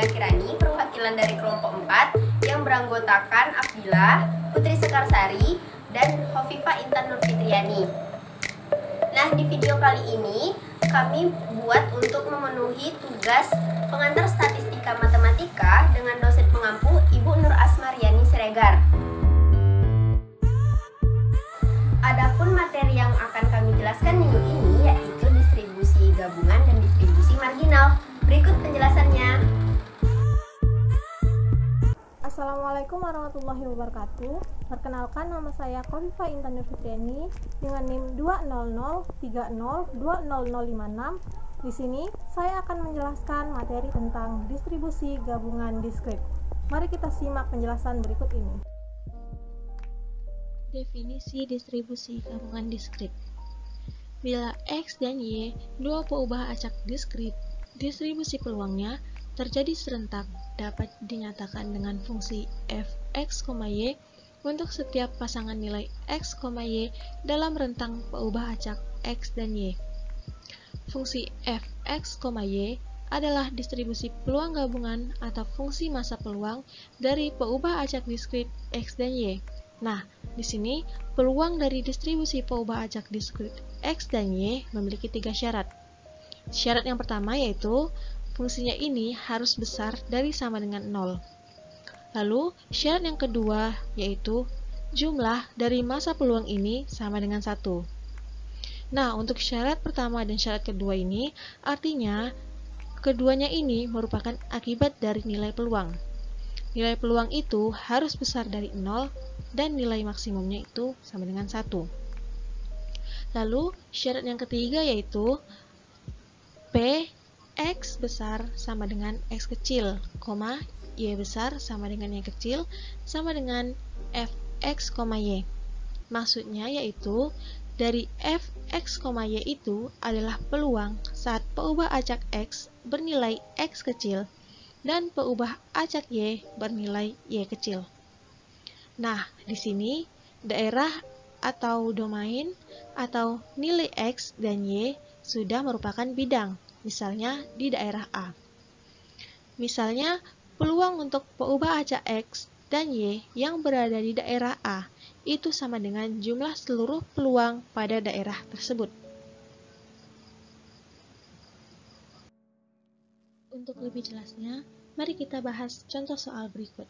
Amelia Kirani, perwakilan dari kelompok 4 yang beranggotakan Abdillah, Putri Sekarsari, dan Hovifa Intan Nurfitriani. Nah, di video kali ini kami buat untuk memenuhi tugas pengantar statistika matematika dengan dosen pengampu Ibu Nur Asmariani Siregar. Adapun materi yang akan kami jelaskan minggu ini yaitu distribusi gabungan dan distribusi marginal. Berikut penjelasannya. Assalamualaikum warahmatullahi wabarakatuh. Perkenalkan, nama saya Hovifa Intan Nurfitriani dengan NIM 20030200056. Di sini saya akan menjelaskan materi tentang distribusi gabungan diskrit. Mari kita simak penjelasan berikut ini. Definisi distribusi gabungan diskrit. Bila X dan Y dua peubah acak diskrit, distribusi peluangnya terjadi serentak dapat dinyatakan dengan fungsi f(x, y) untuk setiap pasangan nilai x, y dalam rentang peubah acak x dan y. Fungsi f(x, y) adalah distribusi peluang gabungan atau fungsi massa peluang dari peubah acak diskrit x dan y. Nah, di sini peluang dari distribusi peubah acak diskrit x dan y memiliki 3 syarat. Syarat yang pertama yaitu fungsinya ini harus besar dari sama dengan 0. Lalu, syarat yang kedua yaitu jumlah dari massa peluang ini sama dengan 1. Nah, untuk syarat pertama dan syarat kedua ini, artinya keduanya ini merupakan akibat dari nilai peluang. Nilai peluang itu harus besar dari 0 dan nilai maksimumnya itu sama dengan 1. Lalu, syarat yang ketiga yaitu P X besar sama dengan X kecil, Y besar sama dengan Y kecil, sama dengan Fx, Y. Maksudnya yaitu, dari Fx, Y itu adalah peluang saat peubah acak X bernilai X kecil, dan peubah acak Y bernilai Y kecil. Nah, di sini daerah atau domain atau nilai X dan Y sudah merupakan bidang, misalnya di daerah A. Misalnya, peluang untuk peubah acak X dan Y yang berada di daerah A itu sama dengan jumlah seluruh peluang pada daerah tersebut. Untuk lebih jelasnya, mari kita bahas contoh soal berikut.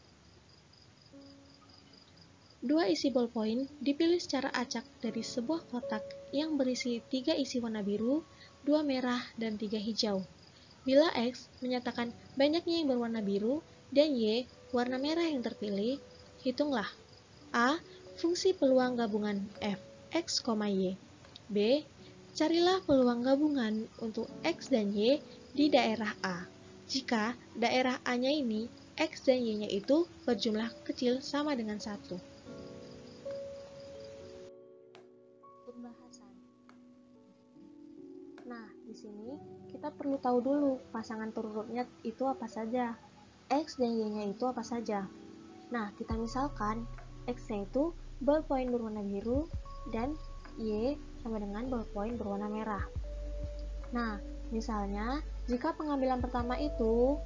2 isi ballpoint dipilih secara acak dari sebuah kotak yang berisi 3 isi warna biru, 2 merah, dan 3 hijau. Bila X menyatakan banyaknya yang berwarna biru dan Y warna merah yang terpilih, hitunglah A. Fungsi peluang gabungan f(x, y). B. Carilah peluang gabungan untuk X dan Y di daerah A. Jika daerah A-nya ini, X dan Y-nya itu berjumlah kecil sama dengan 1. Pembahasan. Nah, di sini kita perlu tahu dulu pasangan terurutnya itu apa saja, X dan Y-nya itu apa saja. Nah, kita misalkan X-nya itu ballpoint berwarna biru dan Y sama dengan ballpoint berwarna merah. Nah, misalnya jika pengambilan pertama itu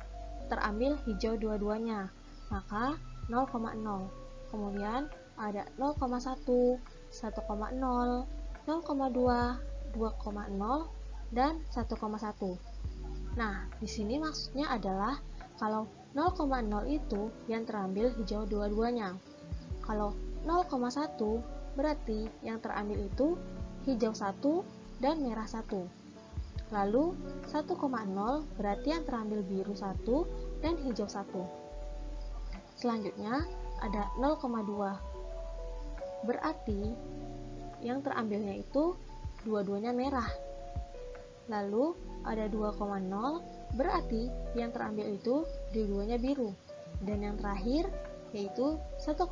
terambil hijau dua-duanya, maka 0,0. Kemudian ada 0,1, 1,0, 0,2, 2,0, dan 1,1. Nah, di sini maksudnya adalah kalau 0,0 itu yang terambil hijau dua-duanya. Kalau 0,1 berarti yang terambil itu hijau 1 dan merah 1. Lalu 1,0 berarti yang terambil biru 1 dan hijau 1. Selanjutnya ada 0,2. Berarti yang terambilnya itu dua-duanya merah. Lalu ada 2,0 berarti yang terambil itu dua-duanya biru. Dan yang terakhir yaitu 1,1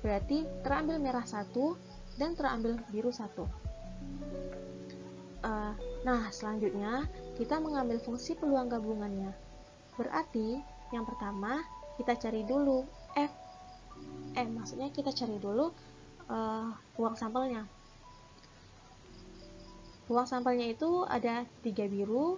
berarti terambil merah 1 dan terambil biru 1. Nah, selanjutnya kita mengambil fungsi peluang gabungannya. Berarti yang pertama kita cari dulu maksudnya kita cari dulu peluang sampelnya. Peluang sampelnya itu ada 3 biru,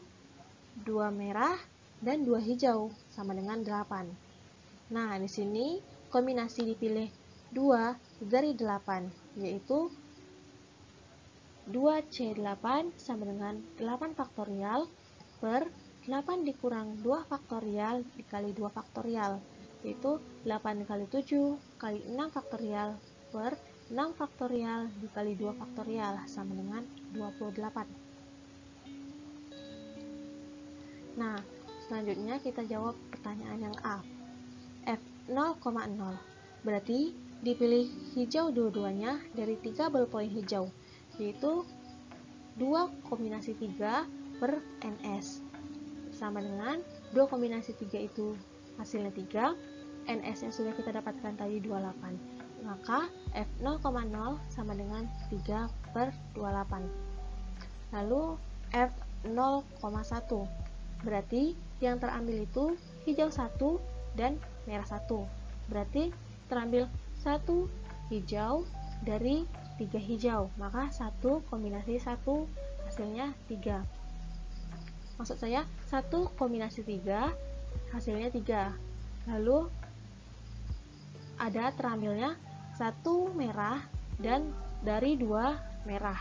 2 merah, dan 2 hijau, sama dengan 8. Nah, di sini kombinasi dipilih 2 dari 8, yaitu 2C8 sama dengan 8 faktorial per 8 dikurang 2 faktorial dikali 2 faktorial, yaitu 8 kali 7 kali 6 faktorial per 6 faktorial dikali 2 faktorial sama dengan 28. Nah, selanjutnya kita jawab pertanyaan yang A. F 0,0. Berarti dipilih hijau dua-duanya dari 3 ballpoint hijau, yaitu 2 kombinasi 3 per NS. Sama dengan 2 kombinasi 3 itu hasilnya 3, NS yang sudah kita dapatkan tadi 28. Maka F 0,0 sama dengan 3 per 28. Lalu F 0,1. Berarti yang terambil itu hijau 1 dan merah 1. Berarti terambil 1 hijau dari 3 hijau. Maka 1 kombinasi 1 hasilnya 3. Maksud saya 1 kombinasi 3 hasilnya 3. Lalu ada terambilnya 1 merah dan dari 2 merah.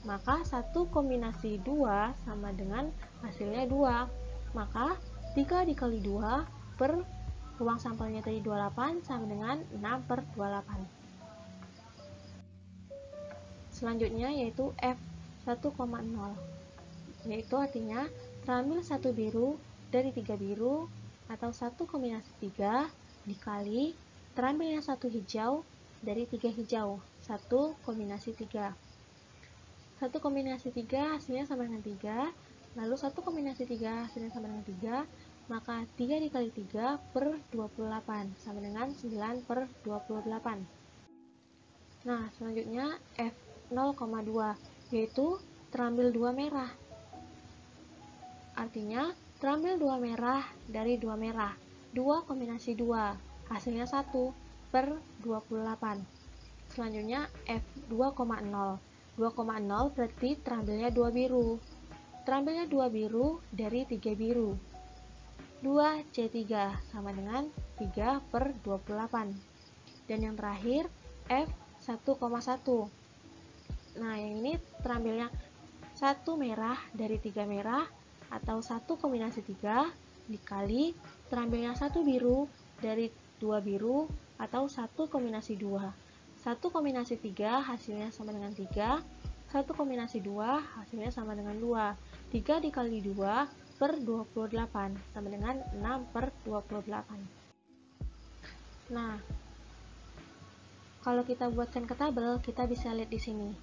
Maka 1 kombinasi 2 sama dengan hasilnya 2. Maka 3 dikali 2 per ruang sampelnya tadi 28 sama dengan 6 per 28. Selanjutnya yaitu F 1,0, yaitu artinya terambil 1 biru dari 3 biru atau 1 kombinasi 3 dikali terambilnya 1 hijau dari 3 hijau, 1 kombinasi 3. 1 kombinasi 3 hasilnya sama dengan 3, lalu 1 kombinasi 3 hasilnya sama dengan 3, maka 3 dikali 3 per 28 sama dengan 9 per 28. Nah, selanjutnya F 0,2, yaitu terambil 2 merah. Artinya, terambil 2 merah dari 2 merah, 2 kombinasi 2, hasilnya 1 per 28. Selanjutnya F 2,0. 2,0 berarti terambilnya 2 biru. Terambilnya 2 biru dari 3 biru. 2C3 sama dengan 3 per 28. Dan yang terakhir F 1,1. Nah, yang ini terambilnya 1 merah dari 3 merah atau 1 kombinasi 3 dikali terambilnya 1 biru dari 2 biru atau 1 kombinasi 2. 1 kombinasi 3 hasilnya sama dengan 3, 1 kombinasi 2 hasilnya sama dengan 2. 3 dikali 2 per 28 sama dengan 6 per 28. Nah, kalau kita buatkan ke tabel, kita bisa lihat di sini.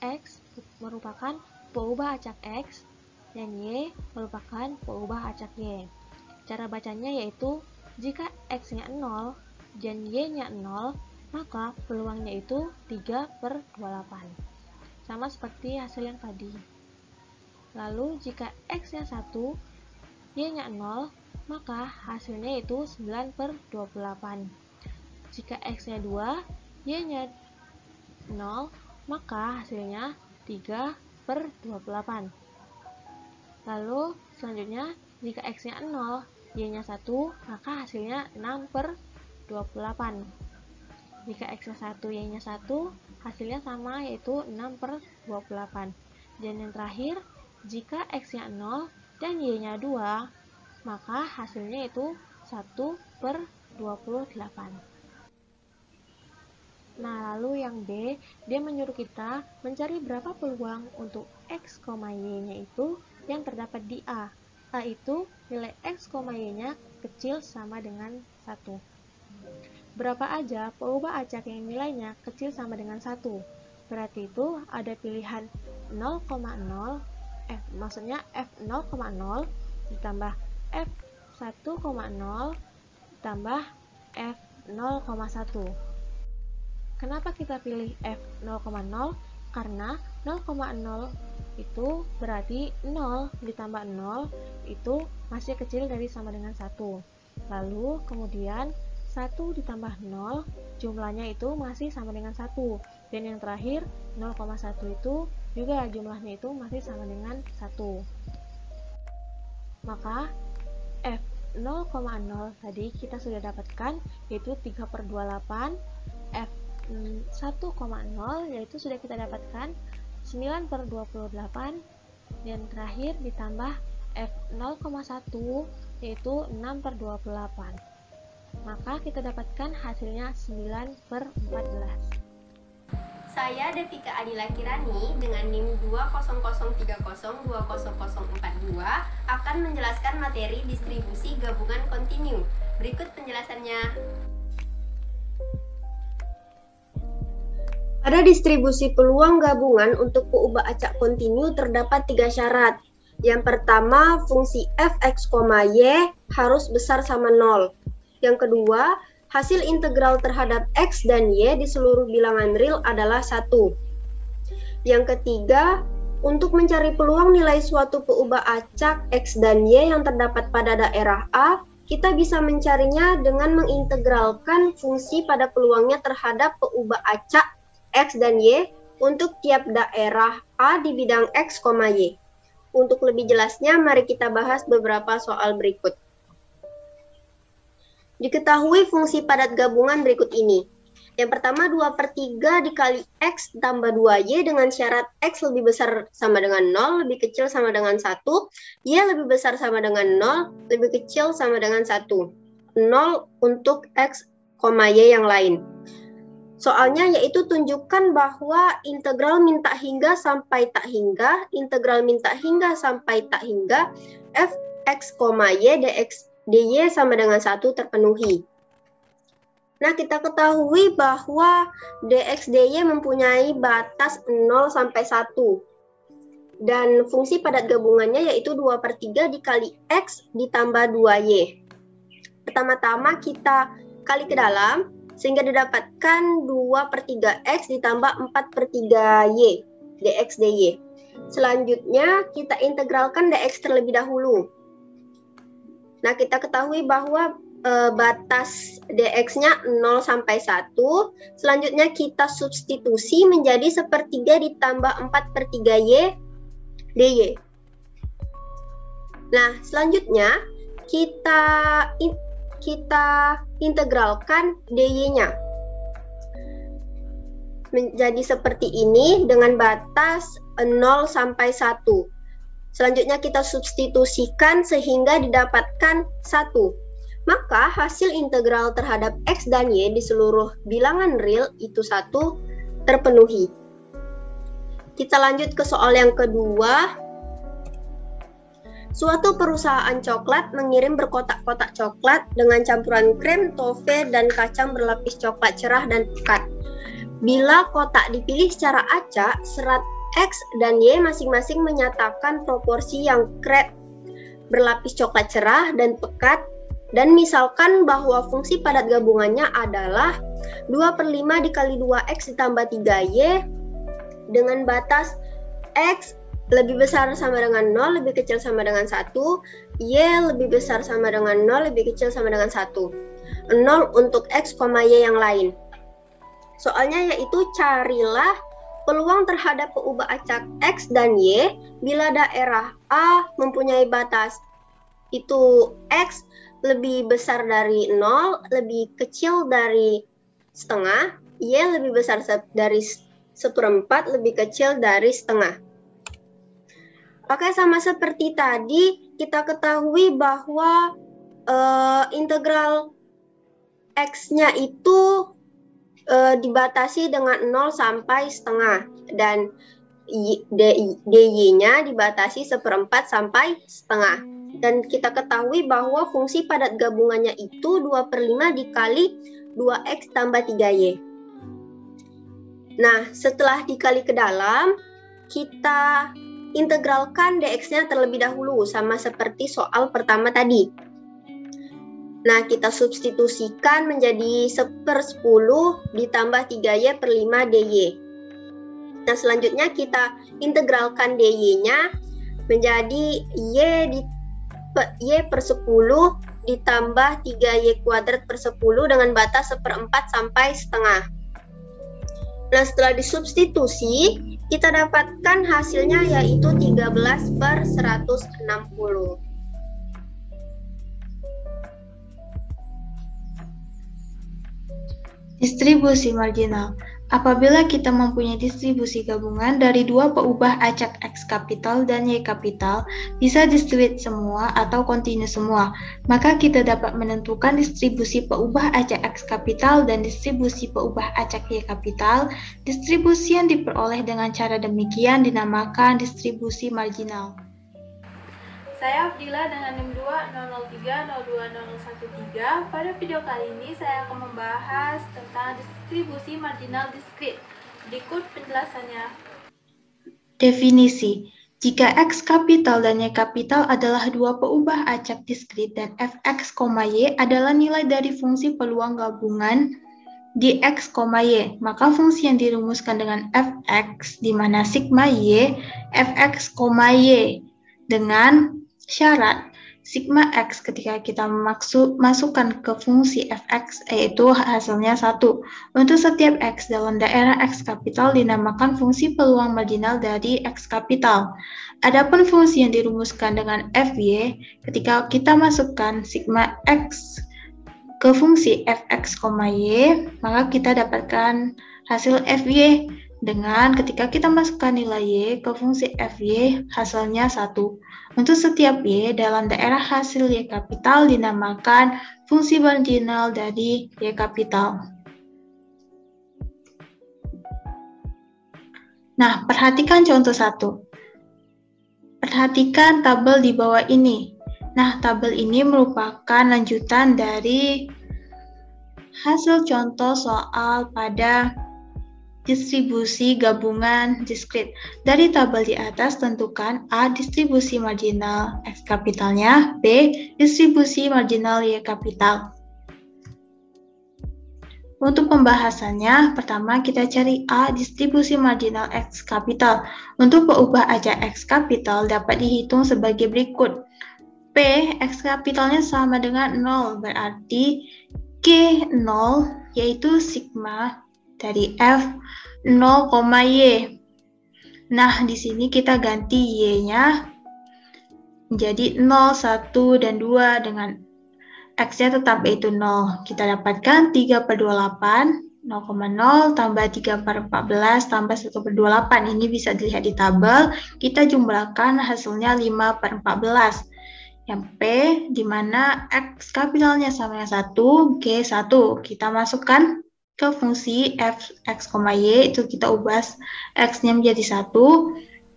X merupakan peubah acak X dan Y merupakan peubah acak Y. Cara bacanya yaitu jika X-nya 0 dan Y-nya 0, maka peluangnya itu 3 per 28. Sama seperti hasil yang tadi. Lalu jika X-nya 1, Y-nya 0, maka hasilnya itu 9 per 28. Jika X-nya 2, Y-nya 0, maka hasilnya 3 per 28. Lalu selanjutnya, jika X-nya 0, Y-nya 1, maka hasilnya 6 per 28. Jika X-nya 1, Y-nya 1, hasilnya sama yaitu 6 per 28. Dan yang terakhir, jika X-nya 0 dan Y-nya 2, maka hasilnya itu 1 per 28. Nah, lalu yang B, dia menyuruh kita mencari berapa peluang untuk X, Y-nya itu yang terdapat di A. A itu nilai X, Y-nya kecil sama dengan 1. Berapa aja peubah acak yang nilainya kecil sama dengan 1. Berarti itu ada pilihan 0,0, maksudnya F0,0 ditambah F1,0 ditambah F0,1. Kenapa kita pilih F0,0? Karena 0,0 itu berarti 0 ditambah 0 itu masih kecil dari sama dengan 1. Lalu kemudian 1 ditambah 0 jumlahnya itu masih sama dengan 1. Dan yang terakhir 0,1 itu juga jumlahnya itu masih sama dengan 1. Maka F0,0 tadi kita sudah dapatkan, yaitu 3/28. F1,0 yaitu sudah kita dapatkan 9/28. Dan terakhir ditambah F0,1 yaitu 6/28. Maka kita dapatkan hasilnya 9/14. Saya Devika Adila Kirani dengan NIM 20030200042 akan menjelaskan materi distribusi gabungan kontinu. Berikut penjelasannya. Pada distribusi peluang gabungan untuk peubah acak kontinu terdapat 3 syarat. Yang pertama, fungsi f(x), y harus besar sama 0. Yang kedua, hasil integral terhadap x dan y di seluruh bilangan real adalah 1. Yang ketiga, untuk mencari peluang nilai suatu peubah acak x dan y yang terdapat pada daerah A, kita bisa mencarinya dengan mengintegralkan fungsi pada peluangnya terhadap peubah acak x dan y untuk tiap daerah A di bidang x, y. Untuk lebih jelasnya, mari kita bahas beberapa soal berikut. Diketahui fungsi padat gabungan berikut ini. Yang pertama, 2/3 dikali x tambah 2y dengan syarat x lebih besar sama dengan 0, lebih kecil sama dengan 1, y lebih besar sama dengan 0, lebih kecil sama dengan 1. 0 untuk x, y yang lain. Soalnya yaitu tunjukkan bahwa integral minta hingga sampai tak hingga, integral minta hingga sampai tak hingga, f(x), y, dx, dy sama dengan 1 terpenuhi. Nah, kita ketahui bahwa dx, dy mempunyai batas 0 sampai 1. Dan fungsi padat gabungannya yaitu 2/3 dikali x ditambah 2y. Pertama-tama kita kali ke dalam, sehingga didapatkan 2/3x ditambah 4/3y, dx, dy. Selanjutnya, kita integralkan dx terlebih dahulu. Nah, kita ketahui bahwa batas dx-nya 0 sampai 1. Selanjutnya kita substitusi menjadi 1/3 ditambah 4/3y dy. Nah, selanjutnya kita integralkan dy-nya. Menjadi seperti ini dengan batas 0 sampai 1. Selanjutnya kita substitusikan sehingga didapatkan 1. Maka hasil integral terhadap x dan y di seluruh bilangan real itu 1 terpenuhi. Kita lanjut ke soal yang kedua. Suatu perusahaan coklat mengirim berkotak-kotak coklat dengan campuran krem, toffee, dan kacang berlapis coklat cerah dan pekat. Bila kotak dipilih secara acak, serat X dan Y masing-masing menyatakan proporsi yang krem berlapis coklat cerah dan pekat, dan misalkan bahwa fungsi padat gabungannya adalah 2/5 dikali 2x ditambah 3y dengan batas x lebih besar sama dengan 0, lebih kecil sama dengan 1, y lebih besar sama dengan 0, lebih kecil sama dengan 1. 0 untuk x, y yang lain. Soalnya yaitu carilah peluang terhadap peubah acak x dan y bila daerah A mempunyai batas itu x lebih besar dari 0, lebih kecil dari setengah, y lebih besar dari 1/4, lebih kecil dari setengah. Oke, sama seperti tadi, kita ketahui bahwa integral x-nya itu dibatasi dengan 0 sampai setengah, dan dy-nya dibatasi 1/4 sampai setengah. Dan kita ketahui bahwa fungsi padat gabungannya itu 2/5 dikali 2x tambah 3y. Nah, setelah dikali ke dalam, kita integralkan dx-nya terlebih dahulu, sama seperti soal pertama tadi. Nah, kita substitusikan menjadi 1/10 ditambah 3y/5 dy. Nah, selanjutnya kita integralkan dy-nya menjadi y/10 ditambah 3y²/10 dengan batas 1/4 sampai setengah. Nah, setelah disubstitusi, kita dapatkan hasilnya yaitu 13/160. Distribusi marginal. Apabila kita mempunyai distribusi gabungan dari dua peubah acak X kapital dan Y kapital, bisa diskrit semua atau kontinu semua, maka kita dapat menentukan distribusi peubah acak X kapital dan distribusi peubah acak Y kapital. Distribusi yang diperoleh dengan cara demikian dinamakan distribusi marginal. Saya Afdila dengan NIM 200302013. Pada video kali ini saya akan membahas tentang distribusi marginal diskrit. Berikut penjelasannya. Definisi. Jika X kapital dan Y kapital adalah dua peubah acak diskrit dan Fx, Y adalah nilai dari fungsi peluang gabungan di X, Y, maka fungsi yang dirumuskan dengan Fx di mana sigma Y, Fx, Y dengan syarat sigma X ketika kita masukkan ke fungsi Fx yaitu hasilnya 1. Untuk setiap X dalam daerah X kapital dinamakan fungsi peluang marginal dari X kapital. Adapun fungsi yang dirumuskan dengan Fy ketika kita masukkan sigma X ke fungsi Fx, Y, maka kita dapatkan hasil Fy dengan ketika kita masukkan nilai Y ke fungsi Fy hasilnya 1. Untuk setiap Y dalam daerah hasil Y kapital dinamakan fungsi marginal dari Y kapital. Nah, perhatikan contoh 1. Perhatikan tabel di bawah ini. Nah, tabel ini merupakan lanjutan dari hasil contoh soal pada distribusi gabungan diskrit. Dari tabel di atas tentukan A. Distribusi marginal X kapitalnya, B. Distribusi marginal Y kapital. Untuk pembahasannya, pertama kita cari A. Distribusi marginal X kapital. Untuk peubah acak X kapital dapat dihitung sebagai berikut. P. X kapitalnya sama dengan 0, berarti G0 yaitu sigma dari F 0, Y. Nah, di sini kita ganti Y-nya menjadi 0, 1, dan 2 dengan X-nya tetap yaitu 0. Kita dapatkan 3/28, 0,0 tambah 3/14 tambah 1/28. Ini bisa dilihat di tabel. Kita jumlahkan hasilnya 5/14. Yang P di mana X kapitalnya sama yang 1, G1. Kita masukkan ke fungsi Fx, Y, itu kita ubah X-nya menjadi 1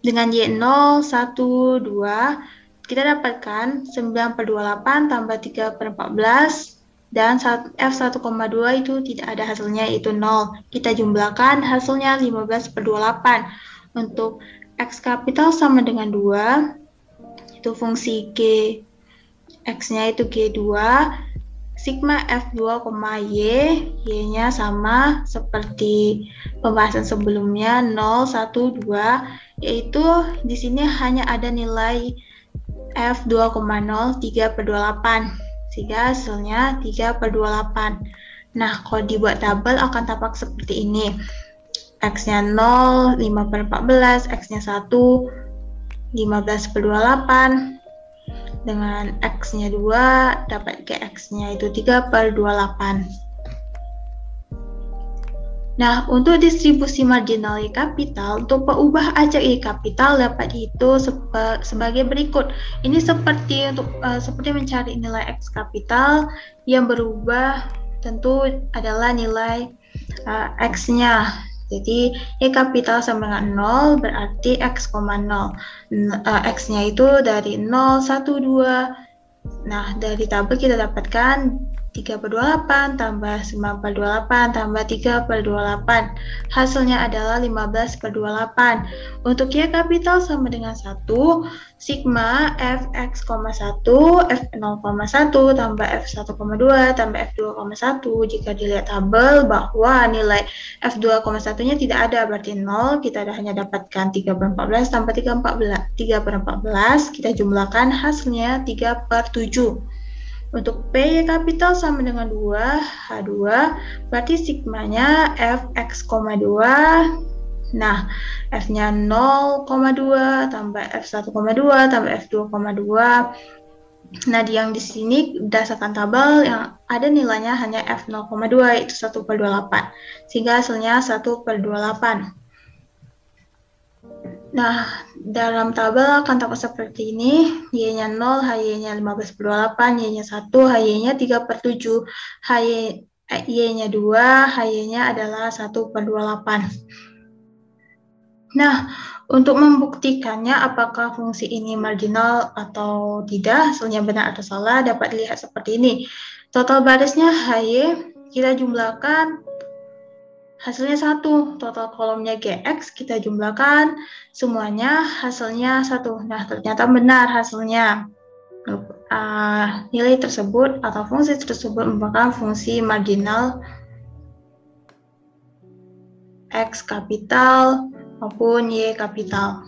dengan Y0, 1, 2 kita dapatkan 9/28 tambah 3/14 dan F1,2 itu tidak ada hasilnya yaitu 0. Kita jumlahkan hasilnya 15/28. Untuk X kapital sama dengan 2 itu fungsi G X-nya itu G2 sigma F2, Y, Y-nya sama seperti pembahasan sebelumnya 0, 1, 2, yaitu di sini hanya ada nilai F2,0 3/28, sehingga hasilnya 3/28. Nah, kalau dibuat tabel akan tampak seperti ini. X-nya 0, 5/14, X-nya 1, 15/28. Dengan X-nya 2, dapat X-nya itu 3/28. Nah, untuk distribusi marginal Y kapital, untuk peubah acak Y kapital dapat dihitung sebagai berikut. Ini seperti mencari nilai X kapital yang berubah tentu adalah nilai X-nya. Jadi, Y kapital sama dengan 0 berarti X, 0. X-nya itu dari 0, 1, 2. Nah, dari tabel kita dapatkan 3/28 tambah 9/28 tambah 3/28. Hasilnya adalah 15/28. Untuk Y kapital sama dengan 1, sigma Fx, 1, F0,1 tambah F1,2 tambah F2,1. Jika dilihat tabel bahwa nilai F2,1-nya tidak ada, berarti 0. Kita hanya dapatkan 3/14 tambah 3/14. Kita jumlahkan hasilnya 3/7. Untuk P kapital sama dengan 2, H2, berarti sigmanya Fx, 2. Nah, F-nya 0,2 tambah F1,2 tambah F2,2 Nah, yang di sini berdasarkan tabel yang ada nilainya hanya F0,2 itu 1/28, sehingga hasilnya 1/28. Nah, dalam tabel akan tampak seperti ini, Y-nya 0, HY-nya 15/28, Y-nya 1, HY-nya 3/7, Y-nya 2, HY-nya adalah 1/28. Nah, untuk membuktikannya apakah fungsi ini marginal atau tidak, hasilnya benar atau salah, dapat dilihat seperti ini. Total barisnya HY, kita jumlahkan, hasilnya 1. Total kolomnya GX, kita jumlahkan, semuanya hasilnya 1. Nah, ternyata benar hasilnya. Nilai tersebut atau fungsi tersebut merupakan fungsi marginal X kapital maupun Y kapital.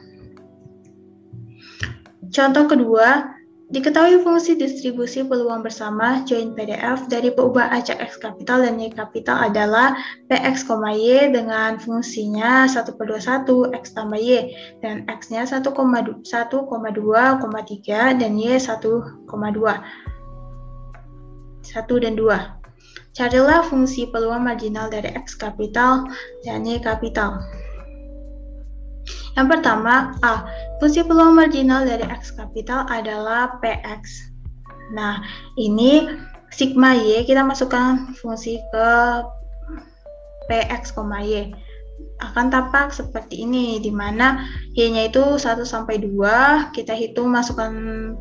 Contoh kedua, diketahui fungsi distribusi peluang bersama join PDF dari peubah acak X kapital dan Y kapital adalah Px, Y dengan fungsinya 1/21 X tambah Y dan X-nya 1,2, 3 dan Y 1,2. 1 dan 2. Carilah fungsi peluang marginal dari X kapital dan Y kapital. Yang pertama, A. Fungsi peluang marginal dari X kapital adalah Px. Nah, ini sigma Y, kita masukkan fungsi ke Px, Y. Akan tampak seperti ini, di mana Y-nya itu 1 sampai 2, kita hitung masukkan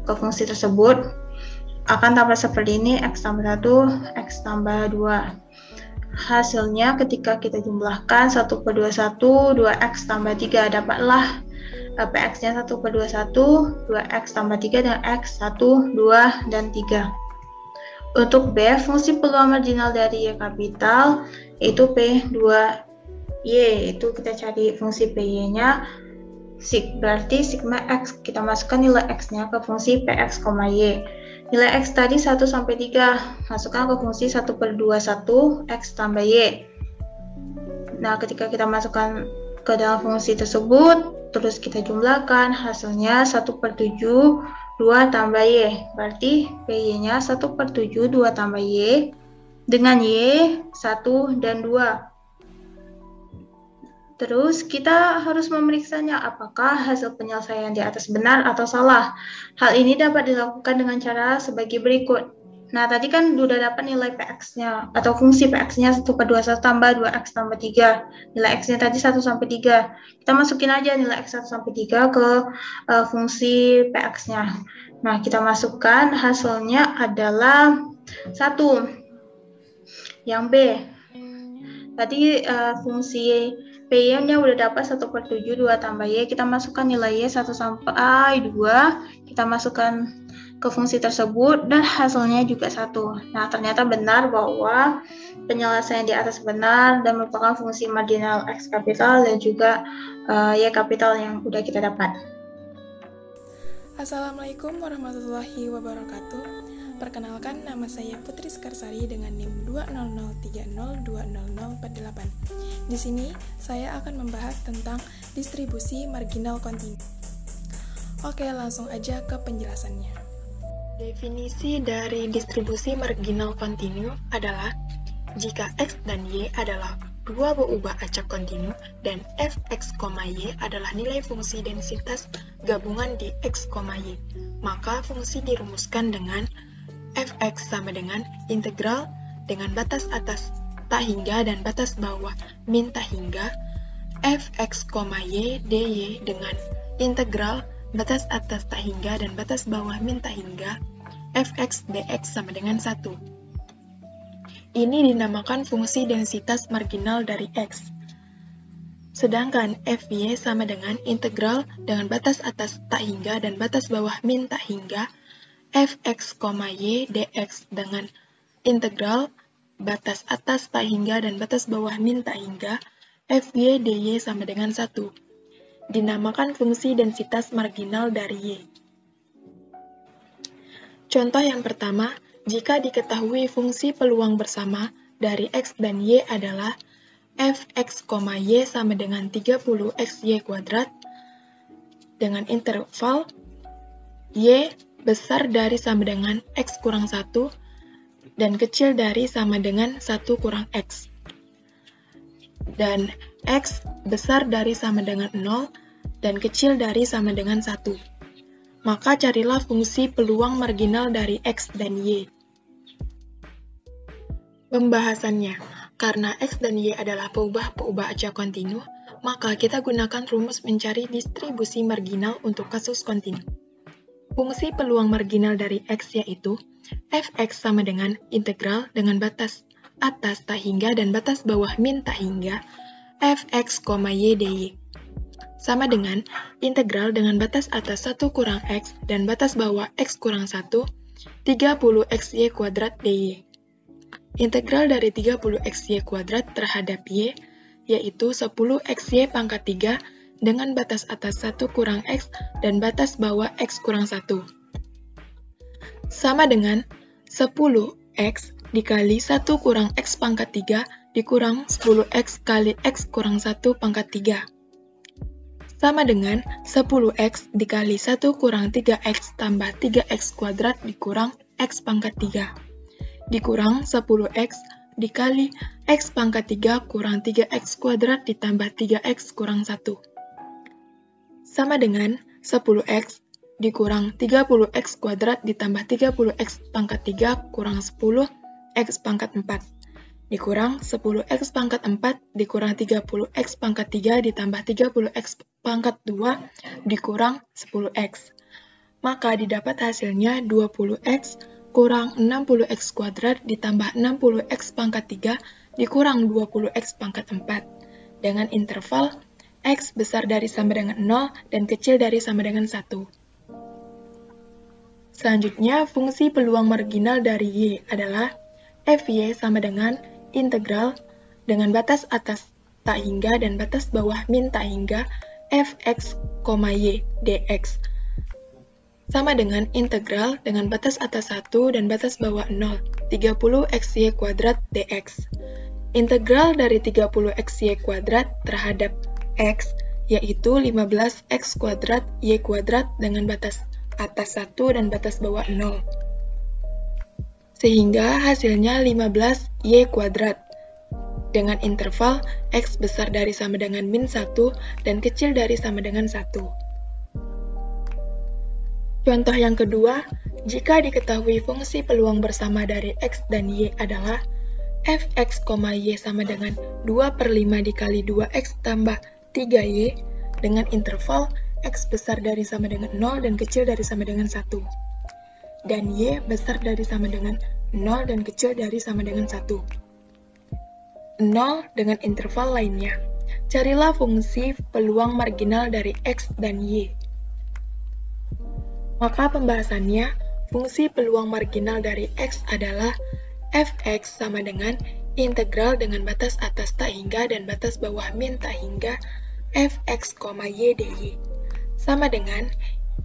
ke fungsi tersebut. Akan tampak seperti ini, X tambah 1, X tambah 2. Hasilnya ketika kita jumlahkan 1/21, 2X tambah 3, dapatlah Px-nya 1/21, 2X tambah 3 dan X 1, 2, dan 3. Untuk B, fungsi peluang marginal dari Y kapital yaitu P2Y, itu kita cari fungsi PY-nya, berarti sigma X, kita masukkan nilai X-nya ke fungsi Px, Y. Nilai X tadi 1 sampai 3, masukkan ke fungsi 1/21 X tambah Y. Nah, ketika kita masukkan ke dalam fungsi tersebut, terus kita jumlahkan, hasilnya 1/7 2 tambah Y. Berarti PY-nya 1/7 2 tambah Y dengan Y 1 dan 2. Terus kita harus memeriksanya apakah hasil penyelesaian di atas benar atau salah. Hal ini dapat dilakukan dengan cara sebagai berikut. Nah, tadi kan sudah dapat nilai Px-nya atau fungsi Px-nya 1/21 tambah 2X tambah 3. Nilai X-nya tadi 1 sampai 3. Kita masukin aja nilai X 1 sampai 3 ke fungsi Px-nya. Nah, kita masukkan, hasilnya adalah 1. Yang B. Tadi fungsi PY-nya udah dapat 1/7 2 tambah Y, kita masukkan nilai Y 1 sampai 2, kita masukkan ke fungsi tersebut dan hasilnya juga 1. Nah, ternyata benar bahwa penyelesaian di atas benar dan merupakan fungsi marginal X kapital dan juga Y kapital yang udah kita dapat. Assalamualaikum warahmatullahi wabarakatuh. Perkenalkan, nama saya Putri Sekarsari dengan NIM 20030200048. Di sini, saya akan membahas tentang distribusi marginal kontinu. Oke, langsung aja ke penjelasannya. Definisi dari distribusi marginal kontinu adalah jika X dan Y adalah dua berubah acak kontinu dan Fx, Y adalah nilai fungsi densitas gabungan di X, Y, maka fungsi dirumuskan dengan Fx sama dengan integral dengan batas atas tak hingga dan batas bawah min tak hingga Fx, Y dy dengan integral batas atas tak hingga dan batas bawah min tak hingga Fx dx sama dengan 1. Ini dinamakan fungsi densitas marginal dari X. Sedangkan Fy sama dengan integral dengan batas atas tak hingga dan batas bawah min tak hingga Fx, Y dx dengan integral batas atas tak hingga dan batas bawah min tak hingga Fy dy sama dengan 1. Dinamakan fungsi densitas marginal dari Y. Contoh yang pertama, jika diketahui fungsi peluang bersama dari X dan Y adalah Fx, Y sama dengan 30xy kuadrat dengan interval Y besar dari sama dengan X kurang 1 dan kecil dari sama dengan 1 kurang X. Dan X besar dari sama dengan 0 dan kecil dari sama dengan 1. Maka carilah fungsi peluang marginal dari X dan Y. Pembahasannya, karena X dan Y adalah peubah-peubah acak kontinu, maka kita gunakan rumus mencari distribusi marginal untuk kasus kontinu. Fungsi peluang marginal dari X yaitu fx sama dengan integral dengan batas atas tak hingga dan batas bawah min tak hingga fx, y dy. Sama dengan integral dengan batas atas 1 kurang x dan batas bawah x kurang 1, 30xy kuadrat dy. Integral dari 30xy kuadrat terhadap y, yaitu 10xy pangkat 3 dengan batas atas 1 kurang x dan batas bawah x kurang 1. Sama dengan 10x dikali 1 kurang x pangkat 3 dikurang 10x kali x kurang 1 pangkat 3. Sama dengan 10x dikali 1 kurang 3x tambah 3x kuadrat dikurang x pangkat 3. Dikurang 10x dikali x pangkat 3 kurang 3x kuadrat ditambah 3x kurang 1. Sama dengan 10x dikurang 30x kuadrat ditambah 30x pangkat 3 kurang 10x pangkat 4. Dikurang 10x pangkat 4 dikurang 30x pangkat 3 ditambah 30x pangkat 2 dikurang 10x. Maka didapat hasilnya 20x kurang 60x kuadrat ditambah 60x pangkat 3 dikurang 20x pangkat 4 dengan interval x besar dari sama dengan 0 dan kecil dari sama dengan 1. Selanjutnya, fungsi peluang marginal dari y adalah fy sama dengan integral dengan batas atas tak hingga dan batas bawah min tak hingga fx, y dx. Sama dengan integral dengan batas atas 1 dan batas bawah 0, 30xy kuadrat dx. Integral dari 30xy kuadrat terhadap x, yaitu 15x kuadrat y kuadrat dengan batas atas 1 dan batas bawah 0. Sehingga hasilnya 15y kuadrat dengan interval x besar dari sama dengan min 1 dan kecil dari sama dengan 1. Contoh yang kedua, jika diketahui fungsi peluang bersama dari x dan y adalah fx, y sama dengan 2/5 dikali 2x tambah 3y dengan interval x besar dari sama dengan 0 dan kecil dari sama dengan 1. Dan y besar dari sama dengan 0 dan kecil dari sama dengan 1. 0 dengan interval lainnya. Carilah fungsi peluang marginal dari x dan y. Maka pembahasannya, fungsi peluang marginal dari x adalah fx sama dengan integral dengan batas atas tak hingga dan batas bawah min tak hingga fx, y dy. Sama dengan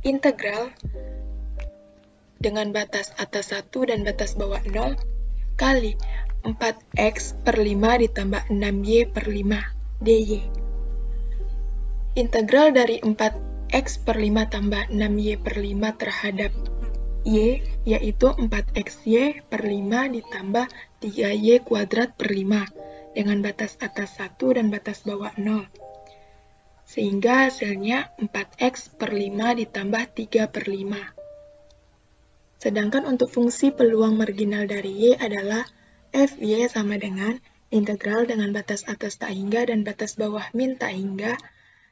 integral dengan batas atas 1 dan batas bawah 0 kali 4x/5 ditambah 6y/5 dy. Integral dari 4x/5 tambah 6y/5 terhadap y, yaitu 4xy/5 ditambah 3y kuadrat per 5 dengan batas atas 1 dan batas bawah 0. Sehingga hasilnya 4x/5 ditambah 3/5. Sedangkan untuk fungsi peluang marginal dari y adalah fy sama dengan integral dengan batas atas tak hingga dan batas bawah min tak hingga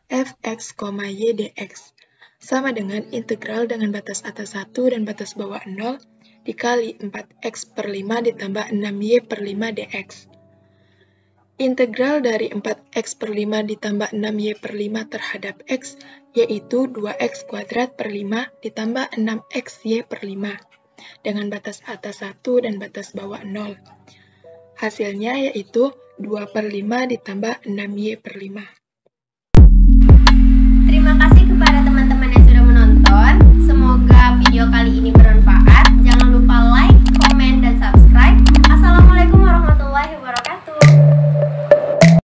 fx, y dx. Sama dengan integral dengan batas atas 1 dan batas bawah 0 dikali 4x/5 ditambah 6y/5 dx. Integral dari 4x/5 ditambah 6y/5 terhadap x, yaitu 2x kuadrat per 5 ditambah 6xy/5 dengan batas atas 1 dan batas bawah 0. Hasilnya yaitu 2/5 ditambah 6y/5. Terima kasih kepada teman-teman yang sudah menonton. Semoga video kali ini bermanfaat. Jangan lupa like, komen, dan subscribe. Assalamualaikum warahmatullahi wabarakatuh.